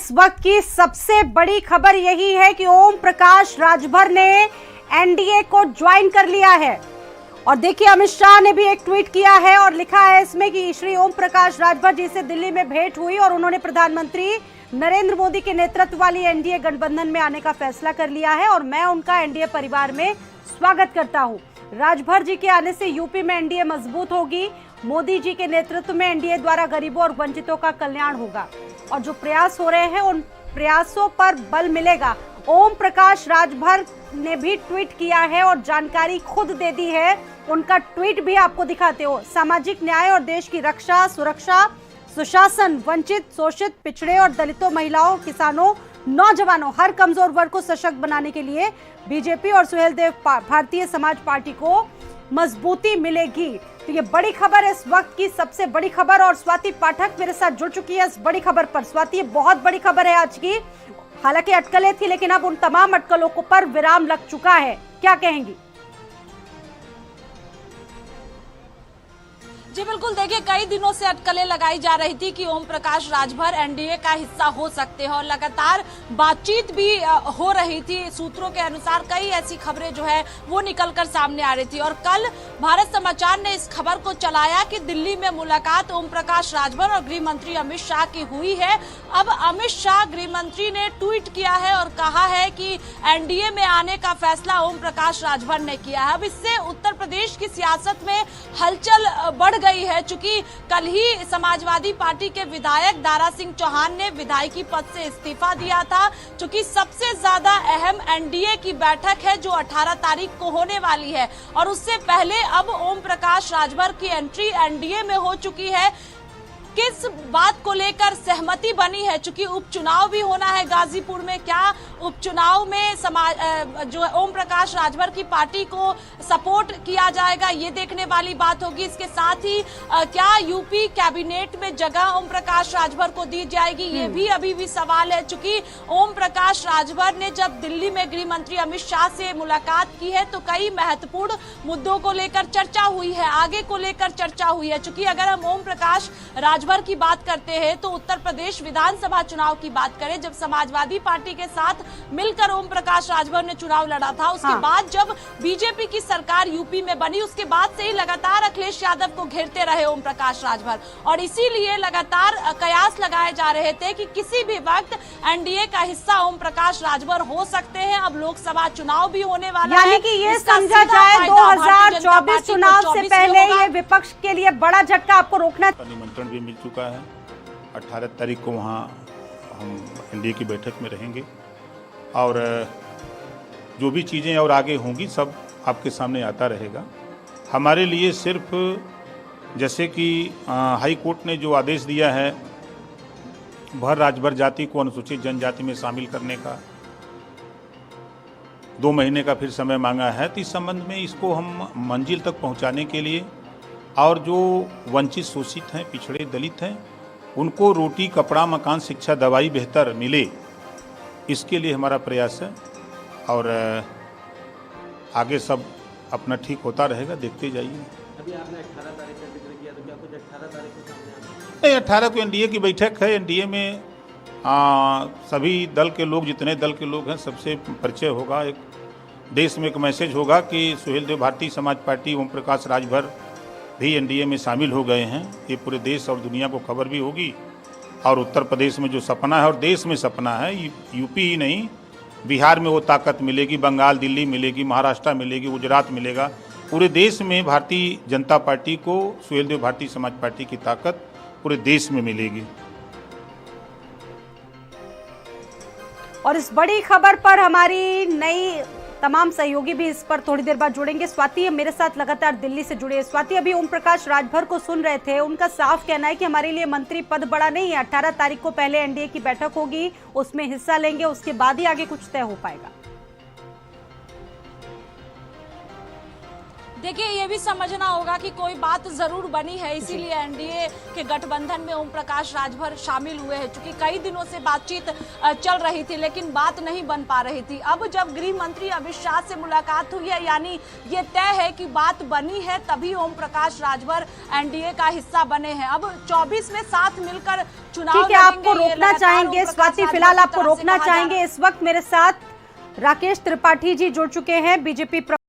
इस वक्त की सबसे बड़ी खबर यही है कि ओम प्रकाश राजभर ने एनडीए को ज्वाइन कर लिया है। और देखिए, अमित शाह ने भी एक ट्वीट किया है और लिखा है इसमें कि श्री ओम प्रकाश राजभर जी से दिल्ली में भेंट हुई और उन्होंने प्रधानमंत्री नरेंद्र मोदी के नेतृत्व वाली एनडीए गठबंधन में आने का फैसला कर लिया है और मैं उनका एनडीए परिवार में स्वागत करता हूं। राजभर जी के आने से यूपी में एनडीए मजबूत होगी। मोदी जी के नेतृत्व में एनडीए द्वारा गरीबों और वंचितों का कल्याण होगा और जो प्रयास हो रहे हैं उन प्रयासों पर बल मिलेगा। ओम प्रकाश राजभर ने भी ट्वीट किया है और जानकारी खुद दे दी है। उनका ट्वीट भी आपको दिखाते हो। सामाजिक न्याय और देश की रक्षा, सुरक्षा, सुशासन, वंचित, शोषित, पिछड़े और दलितों, महिलाओं, किसानों, नौजवानों, हर कमजोर वर्ग को सशक्त बनाने के लिए बीजेपी और सुहेलदेव भारतीय समाज पार्टी को मजबूती मिलेगी। तो ये बड़ी खबर है, इस वक्त की सबसे बड़ी खबर। और स्वाति पाठक मेरे साथ जुड़ चुकी है इस बड़ी खबर पर। स्वाति, ये बहुत बड़ी खबर है आज की। हालांकि अटकलें थी, लेकिन अब उन तमाम अटकलों पर विराम लग चुका है। क्या कहेंगी? जी बिल्कुल, देखिए, कई दिनों से अटकलें लगाई जा रही थी कि ओम प्रकाश राजभर एनडीए का हिस्सा हो सकते हैं और लगातार बातचीत भी हो रही थी। सूत्रों के अनुसार कई ऐसी खबरें जो है वो निकलकर सामने आ रही थी और कल भारत समाचार ने इस खबर को चलाया कि दिल्ली में मुलाकात ओम प्रकाश राजभर और गृह मंत्री अमित शाह की हुई है। अब अमित शाह गृह मंत्री ने ट्वीट किया है और कहा है कि एनडीए में आने का फैसला ओम प्रकाश राजभर ने किया है। अब इससे उत्तर प्रदेश की सियासत में हलचल बढ़ गई है। चूंकि कल ही समाजवादी पार्टी के विधायक दारा सिंह चौहान ने विधायकी पद से इस्तीफा दिया था। चूंकि सबसे ज्यादा अहम एनडीए की बैठक है जो 18 तारीख को होने वाली है और उससे पहले अब ओम प्रकाश राजभर की एंट्री एनडीए में हो चुकी है। किस बात को लेकर सहमति बनी है? चूंकि उपचुनाव भी होना है गाजीपुर में, क्या उपचुनाव में जो ओम प्रकाश राजभर की पार्टी को सपोर्ट किया जाएगा, ये देखने वाली बात होगी। इसके साथ ही क्या यूपी कैबिनेट में जगह ओम प्रकाश राजभर को दी जाएगी, ये भी अभी भी सवाल है। चूंकि ओम प्रकाश राजभर ने जब दिल्ली में गृह मंत्री अमित शाह से मुलाकात की है तो कई महत्वपूर्ण मुद्दों को लेकर चर्चा हुई है, आगे को लेकर चर्चा हुई है। चूंकि अगर हम ओम प्रकाश राजभर की बात करते हैं तो उत्तर प्रदेश विधानसभा चुनाव की बात करें, जब समाजवादी पार्टी के साथ मिलकर ओम प्रकाश राजभर ने चुनाव लड़ा था, उसके बाद जब बीजेपी की सरकार यूपी में बनी, उसके बाद से ही लगातार अखिलेश यादव को घेरते रहे ओम प्रकाश राजभर और इसीलिए लगातार कयास लगाए जा रहे थे कि किसी भी वक्त एनडीए का हिस्सा ओम प्रकाश राजभर हो सकते हैं। अब लोकसभा चुनाव भी होने वाला है, यानी कि ये समझा जाए 2024 चुनाव से पहले ये विपक्ष के लिए बड़ा झटका आपको रोकना। निमंत्रण भी मिल चुका है। 18 तारीख को वहाँ हम एनडीए की बैठक में रहेंगे और जो भी चीज़ें और आगे होंगी सब आपके सामने आता रहेगा। हमारे लिए सिर्फ जैसे कि हाई कोर्ट ने जो आदेश दिया है भर राजभर जाति को अनुसूचित जनजाति में शामिल करने का, 2 महीने का फिर समय मांगा है, तो इस संबंध में इसको हम मंजिल तक पहुंचाने के लिए और जो वंचित, शोषित हैं, पिछड़े, दलित हैं, उनको रोटी, कपड़ा, मकान, शिक्षा, दवाई बेहतर मिले, इसके लिए हमारा प्रयास है और आगे सब अपना ठीक होता रहेगा, देखते जाइए। अभी आपने 18 तारीख का जिक्र किया, तो क्या कुछ 18 तारीख को सामने आना? नहीं, 18 को एनडीए की बैठक है। एनडीए में सभी दल के लोग, जितने दल के लोग हैं, सबसे परिचय होगा। एक देश में एक मैसेज होगा कि सुहेलदेव भारतीय समाज पार्टी, ओम प्रकाश राजभर भी एनडीए में शामिल हो गए हैं। ये पूरे देश और दुनिया को खबर भी होगी और उत्तर प्रदेश में जो सपना है और देश में सपना है, यूपी ही नहीं, बिहार में वो ताकत मिलेगी, बंगाल, दिल्ली मिलेगी, महाराष्ट्र मिलेगी, गुजरात मिलेगा। पूरे देश में भारतीय जनता पार्टी को, सुहेलदेव भारतीय समाज पार्टी की ताकत पूरे देश में मिलेगी। और इस बड़ी खबर पर हमारी नई तमाम सहयोगी भी इस पर थोड़ी देर बाद जुड़ेंगे। स्वाति मेरे साथ लगातार दिल्ली से जुड़े हैं। स्वाति, अभी ओम प्रकाश राजभर को सुन रहे थे, उनका साफ कहना है कि हमारे लिए मंत्री पद बड़ा नहीं है। 18 तारीख को पहले एनडीए की बैठक होगी, उसमें हिस्सा लेंगे, उसके बाद ही आगे कुछ तय हो पाएगा। देखिए, ये भी समझना होगा कि कोई बात जरूर बनी है, इसीलिए एनडीए के गठबंधन में ओम प्रकाश राजभर शामिल हुए हैं। क्योंकि कई दिनों से बातचीत चल रही थी लेकिन बात नहीं बन पा रही थी। अब जब गृह मंत्री अमित शाह से मुलाकात हुई है, यानी ये तय है कि बात बनी है, तभी ओम प्रकाश राजभर एनडीए का हिस्सा बने हैं। अब 24 में साथ मिलकर चुनाव ठीक है, आपको रोकना चाहेंगे स्वाति, फिलहाल आपको रोकना चाहेंगे। इस वक्त मेरे साथ राकेश त्रिपाठी जी जुड़ चुके हैं, बीजेपी